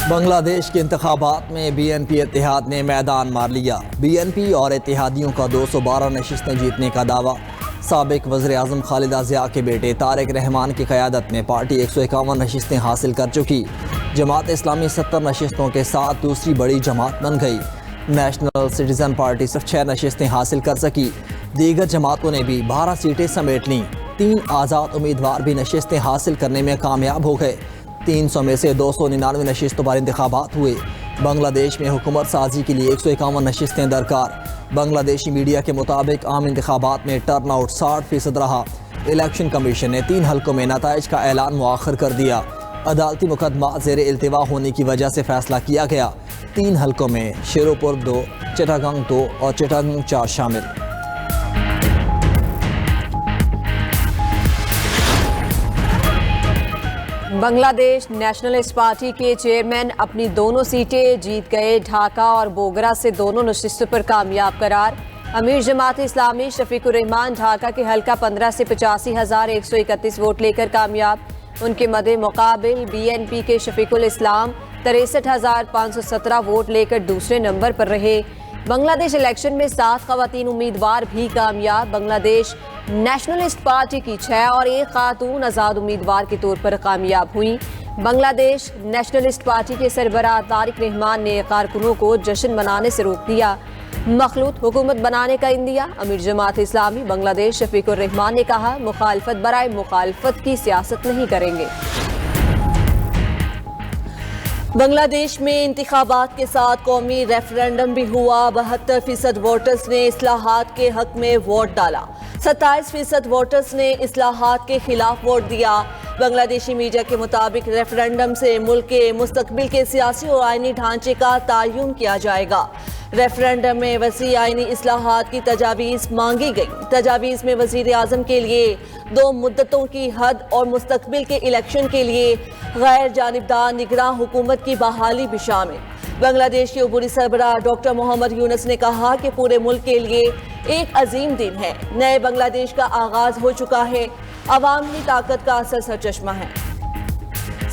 بنگلہ دیش کے انتخابات میں بی این پی اتحاد نے میدان مار لیا۔ بی این پی اور اتحادیوں کا 212 نشستیں جیتنے کا دعویٰ۔ سابق وزیر اعظم خالدہ ضیاء کے بیٹے طارق رحمان کی قیادت میں پارٹی 151 نشستیں حاصل کر چکی۔ جماعت اسلامی 70 نشستوں کے ساتھ دوسری بڑی جماعت بن گئی۔ نیشنل سٹیزن پارٹی صرف 6 نشستیں حاصل کر سکی۔ دیگر جماعتوں نے بھی 12 سیٹیں سمیٹ لیں۔ 3 آزاد امیدوار بھی نشستیں حاصل کرنے میں کامیاب ہو گئے۔ 300 میں سے 299 نشستوں پر انتخابات ہوئے۔ بنگلہ دیش میں حکومت سازی کے لیے 151 نشستیں درکار۔ بنگلہ دیشی میڈیا کے مطابق عام انتخابات میں ٹرن آؤٹ 60% رہا۔ الیکشن کمیشن نے 3 حلقوں میں نتائج کا اعلان مؤخر کر دیا۔ عدالتی مقدمات زیر التوا ہونے کی وجہ سے فیصلہ کیا گیا۔ 3 حلقوں میں شیروپور 2، چٹاگانگ 2 اور چٹاگانگ 4 شامل۔ بنگلہ دیش نیشنلسٹ پارٹی کے چیئرمین اپنی دونوں سیٹیں جیت گئے۔ ڈھاکہ اور بوگرا سے دونوں نشستوں پر کامیاب قرار۔ امیر جماعت اسلامی شفیق الرحمان ڈھاکہ کے حلقہ 15 سے 85,131 ووٹ لے کر کامیاب۔ ان کے مد مقابل بی این پی کے شفیق الاسلام 63,517 ووٹ لے کر دوسرے نمبر پر رہے۔ بنگلہ دیش الیکشن میں 7 خواتین امیدوار بھی کامیاب۔ بنگلہ دیش نیشنلسٹ پارٹی کی 6 اور 1 خاتون آزاد امیدوار کے طور پر کامیاب ہوئیں۔ بنگلہ دیش نیشنلسٹ پارٹی کے سربراہ طارق رحمان نے کارکنوں کو جشن منانے سے روک دیا۔ مخلوط حکومت بنانے کا عندیہ۔ امیر جماعت اسلامی بنگلہ دیش شفیق الرحمان نے کہا، مخالفت برائے مخالفت کی سیاست نہیں کریں گے۔ بنگلہ دیش میں انتخابات کے ساتھ قومی ریفرنڈم بھی ہوا۔ 72% ووٹرز نے اصلاحات کے حق میں ووٹ ڈالا۔ 27% ووٹرز نے اصلاحات کے خلاف ووٹ دیا۔ بنگلہ دیشی میڈیا کے مطابق ریفرنڈم سے ملک کے مستقبل کے سیاسی اور آئینی ڈھانچے کا تعین کیا جائے گا۔ ریفرنڈم میں وسیع آئینی اصلاحات کی تجاویز مانگی گئی۔ تجاویز میں وزیر اعظم کے لیے 2 مدتوں کی حد اور مستقبل کے الیکشن کے لیے غیر جانبدار نگراں حکومت کی بحالی بھی شامل۔ بنگلہ دیش کے عبوری سربراہ ڈاکٹر محمد یونس نے کہا کہ پورے ملک کے لیے ایک عظیم دن ہے۔ نئے بنگلہ دیش کا آغاز ہو چکا ہے۔ عوام کی طاقت کا اثر سرچشمہ ہے۔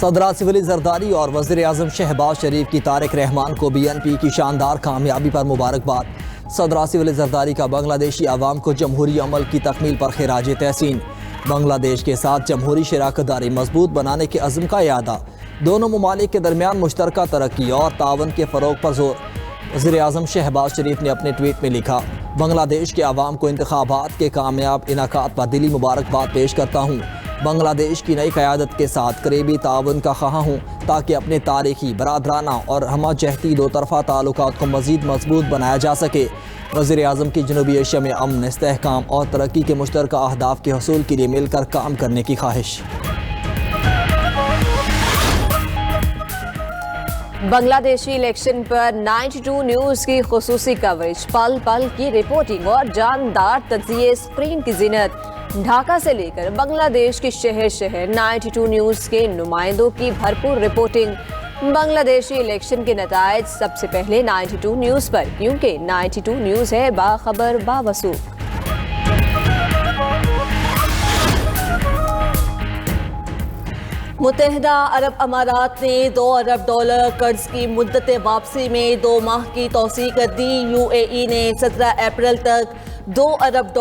صدر آصف علی زرداری اور وزیر اعظم شہباز شریف کی طارق رحمان کو بی این پی کی شاندار کامیابی پر مبارکباد۔ صدر آصف علی زرداری کا بنگلہ دیشی عوام کو جمہوری عمل کی تکمیل پر خراج تحسین۔ بنگلہ دیش کے ساتھ جمہوری شراکت داری مضبوط بنانے کے عزم کا اعادہ۔ دونوں ممالک کے درمیان مشترکہ ترقی اور تعاون کے فروغ پر زور۔ وزیر اعظم شہباز شریف نے اپنے ٹویٹ میں لکھا، بنگلہ دیش کے عوام کو انتخابات کے کامیاب انعقاد پر دلی مبارکباد پیش کرتا ہوں۔ بنگلہ دیش کی نئی قیادت کے ساتھ قریبی تعاون کا خواہاں ہوں تاکہ اپنے تاریخی، برادرانہ اور ہمہ جہتی 2 طرفہ تعلقات کو مزید مضبوط بنایا جا سکے۔ وزیر اعظم کی جنوبی ایشیا میں امن، استحکام اور ترقی کے مشترکہ اہداف کے حصول کے لیے مل کر کام کرنے کی خواہش۔ بنگلہ دیشی الیکشن پر 92 نیوز کی خصوصی کوریج، پل پل کی رپورٹنگ اور جاندار تجزیے اسکرین کی زینت۔ ڈھاکہ سے لے کر بنگلہ دیش کے شہر شہر 92 نیوز کے نمائندوں کی بھرپور رپورٹنگ۔ بنگلہ دیشی الیکشن کے نتائج سب سے پہلے 92 نیوز پر، کیونکہ 92 نیوز ہے باخبر باوثوق۔ متحدہ عرب امارات نے $2 ارب قرض کی مدت واپسی میں 2 ماہ کی توسیع کر دی۔ یو اے ای نے 17 اپریل تک $2 ارب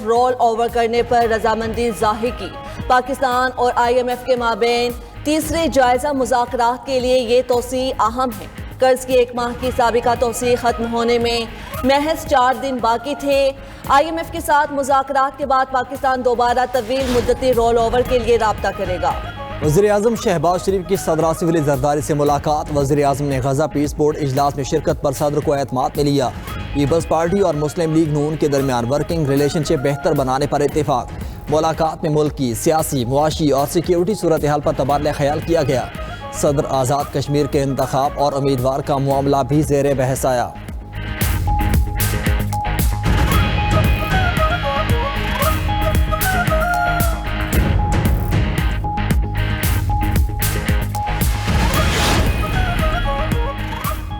رول اوور کرنے پر رضامندی ظاہر کی۔ پاکستان اور آئی ایم ایف کے مابین تیسرے جائزہ مذاکرات کے لیے یہ توسیع اہم ہے۔ قرض کی 1 ماہ کی سابقہ توسیع ختم ہونے میں محض 4 دن باقی تھے۔ آئی ایم ایف کے ساتھ مذاکرات کے بعد پاکستان دوبارہ طویل مدتی رول اوور کے لیے رابطہ کرے گا۔ وزیر اعظم شہباز شریف کی صدر آصف علی زرداری سے ملاقات۔ وزیر اعظم نے غزہ پیس بورڈ اجلاس میں شرکت پر صدر کو اعتماد میں لیا۔ پیپلز پارٹی اور مسلم لیگ نون کے درمیان ورکنگ ریلیشن شپ بہتر بنانے پر اتفاق۔ ملاقات میں ملک کی سیاسی، معاشی اور سیکیورٹی صورتحال پر تبادلہ خیال کیا گیا۔ صدر آزاد کشمیر کے انتخاب اور امیدوار کا معاملہ بھی زیر بحث آیا۔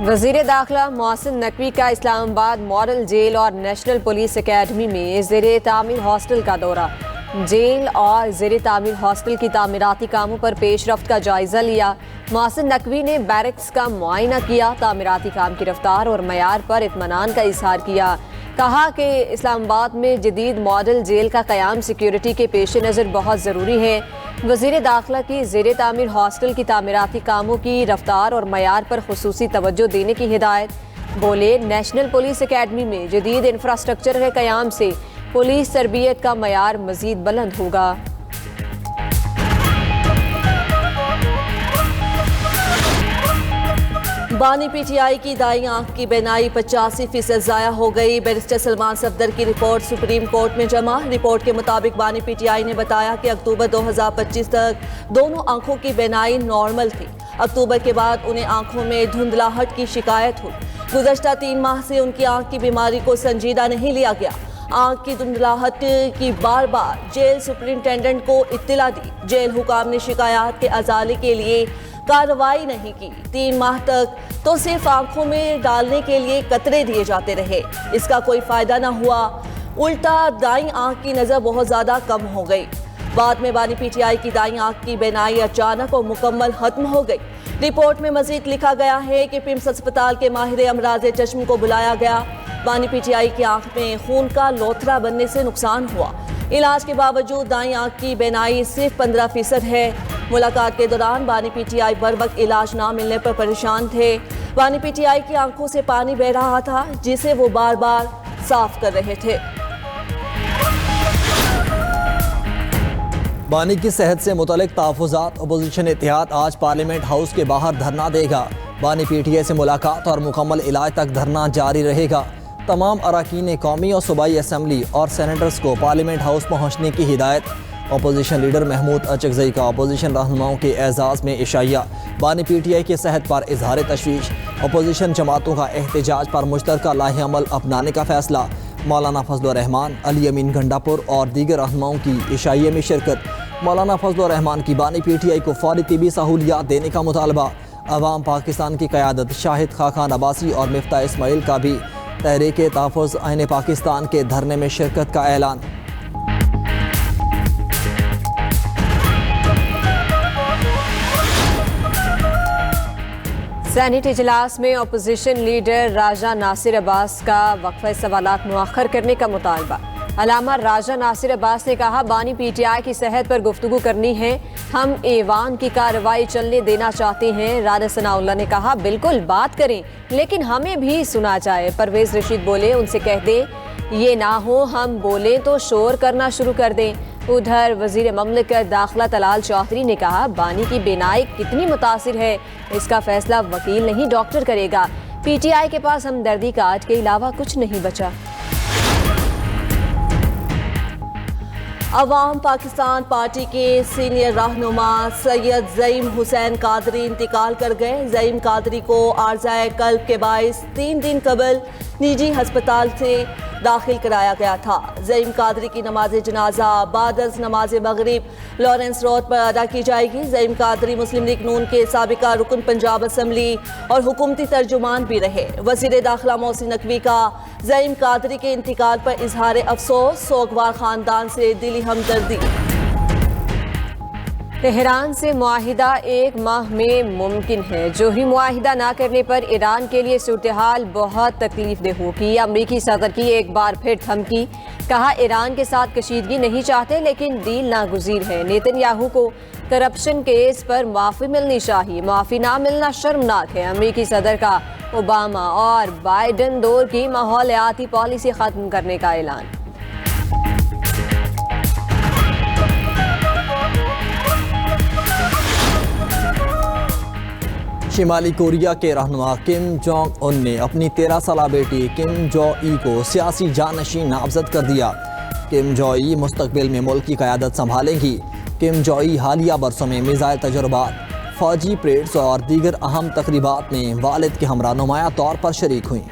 وزیر داخلہ محسن نقوی کا اسلام آباد ماڈل جیل اور نیشنل پولیس اکیڈمی میں زیر تعمیر ہاسٹل کا دورہ۔ जेल और ज़ेर तामीर हॉस्टल की तामीराती कामों पर पेश रफ्त का जायजा लिया। मोहसिन नकवी ने बैरक्स का मुआयना किया, तामीराती काम की रफ्तार और मयार पर इत्मीनान का इजहार किया। कहा कि इस्लामाबाद में जदीद मॉडल जेल का क़याम सिक्योरिटी के पेश नज़र बहुत ज़रूरी है। वज़ीर दाखिला की ज़ेर तामीर हॉस्टल की तामीराती कामों की रफ्तार और मयार पर खुसूसी तवज्जो देने की हिदायत। बोले, नेशनल पुलिस एकेडमी में जदीद इंफ्रास्ट्रक्चर के क़याम से पुलिस तरबियत का मयार मज़ीद बुलंद होगा। बानी पीटीआई की दाईं आंख की बीनाई 85% ज़ाया हो गई। बैरिस्टर सलमान सफदर की रिपोर्ट सुप्रीम कोर्ट में जमा। रिपोर्ट के मुताबिक बानी पीटीआई ने बताया कि अक्टूबर 2025 तक दोनों आंखों की बीनाई नॉर्मल थी। अक्टूबर के बाद उन्हें आंखों में धुंधलाहट की शिकायत हुई। गुज़श्ता 3 माह से उनकी आंख की बीमारी को संजीदा नहीं लिया गया। आंख की धुंधलाहट की बार बार जेल सुपरिंटेंडेंट को इत्तला दी। जेल हुकाम ने शिकायत के अजाले के लिए कार्रवाई नहीं की। 3 माह तक तो सिर्फ आंखों में डालने के लिए कतरे दिए जाते रहे, इसका कोई फायदा ना हुआ। उल्टा दाईं आंख की नज़र बहुत ज़्यादा कम हो गई। बाद में बानी पीटीआई की दाईं आंख की बीनाई अचानक और मुकम्मल खत्म हो गई। रिपोर्ट में मजीद लिखा गया है कि पिम्स अस्पताल के माहिर अमराज चश्म को बुलाया गया। बानी पीटीआई की आंख में खून का लोथरा बनने से नुकसान हुआ। इलाज के बावजूद दाईं आंख की बीनाई सिर्फ 15% है। मुलाकात के दौरान बानी पीटीआई बर वक्त इलाज ना मिलने पर परेशान थे। बानी पीटीआई की आंखों से पानी बह रहा था, जिसे वो बार बार साफ कर रहे थे। बानी की सेहत से मुतल्लिक तहफ़्फ़ुज़ात। अपोजिशन इत्तेहाद आज पार्लियामेंट हाउस के बाहर धरना देगा। बानी पीटीआई से मुलाकात और मुकम्मल इलाज तक धरना जारी रहेगा। तमाम अरकान कौमी और सूबाई असम्बली और सेनेटर्स को पार्लियामेंट हाउस पहुँचने की हिदायत। अपोजिशन लीडर महमूद अचकज़ई का अपोजिशन रहनुमाओं के एजाज़ में इशाया। बानी पीटीआई की सेहत पर इजहार तशवीश। अपोजिशन जमातों का एहतजाज पर मुश्तरका लाहे-अमल अपनाने का फैसला। मौलाना फजल रहमान, अली अमीन गंडापुर और दीगर रहनुमाओं की इशाइये में शिरकत। मौलाना फजल रहमान की बानी पीटीआई को फौरी तिबी सहूलियात देने का मुतालबा। अवाम पाकिस्तान की क़यादत शाहिद खाखान अब्बासी और मिफ्ता इस्माइल का भी तहरीक तहफ़्फ़ुज़ आईन पाकिस्तान के धरने में शिरकत का ऐलान। सेनेट इजलास में अपोजिशन लीडर राजा नासिर अब्बास का वक्फ़े सवालात मुअख्खर करने का मुतालबा। अलामा राजा नासिर अब्बास ने कहा, बानी पीटीआई की सेहत पर गुफ्तगू करनी है, हम ऐवान की कार्रवाई चलने देना चाहते हैं। राना सनाउल्लाह ने कहा, बिल्कुल बात करें लेकिन हमें भी सुना जाए। परवेज़ रशीद बोले, उनसे कह दें ये ना हो हम बोलें तो शोर करना शुरू कर दें। उधर वज़ीर ममलिकत दाखिला तलाल चौधरी ने कहा, बानी की बीनाई कितनी मुतासिर है इसका फैसला वकील नहीं डॉक्टर करेगा। पीटीआई के पास हमदर्दी कार्ड के अलावा कुछ नहीं बचा। अवाम पाकिस्तान पार्टी के सीनियर रहनुमा सैयद ज़ईम हुसैन कादरी इंतकाल कर गए। ज़ईम कादरी को आर्ज़ाए कल्ब के बाइस 3 दिन कबल निजी हस्पताल से दाखिल कराया गया था। ज़ईम कादरी की नमाज जनाजा बाद अज़ नमाज मगरिब लॉरेंस रोड पर अदा की जाएगी। ज़ईम कादरी मुस्लिम लीग नून के साबिका रुकन पंजाब असम्बली और हुकूमती तर्जुमान भी रहे। वज़ीर दाखिला मोहसिन नकवी का ज़ईम कादरी के इंतकाल पर इजहार अफसोस। सोगवार खानदान से दिली हमदर्दी। तेहरान से मुआहिदा 1 माह में मुमकिन है। जोहरी मुआहिदा ना करने पर ईरान के लिए सूरत-ए-हाल बहुत तकलीफदेह होगी। अमरीकी सदर की एक बार फिर धमकी। कहा, ईरान के साथ कशीदगी नहीं चाहते लेकिन डील नागुज़ीर है। नेतन्याहू को करप्शन केस पर माफ़ी मिलनी चाहिए, माफ़ी ना मिलना शर्मनाक है। अमरीकी सदर का ओबामा और बाइडन दौर की माहौलियाती पॉलिसी ख़त्म करने का ऐलान। शिमाली कोरिया के रहनुमा किम जोंग उन ने अपनी 13 साला बेटी किम जो ई को सियासी जानशीन नामजद कर दिया। किम जो ई मुस्तकबिल में मुल्क की क़यादत संभालेंगी। किम जो ई हालिया बरसों में मिसाइल तजुर्बात, फौजी परेड्स और दीगर अहम तकरीबात में वालिद के हमरा नुमाया तौर पर शरीक हुई।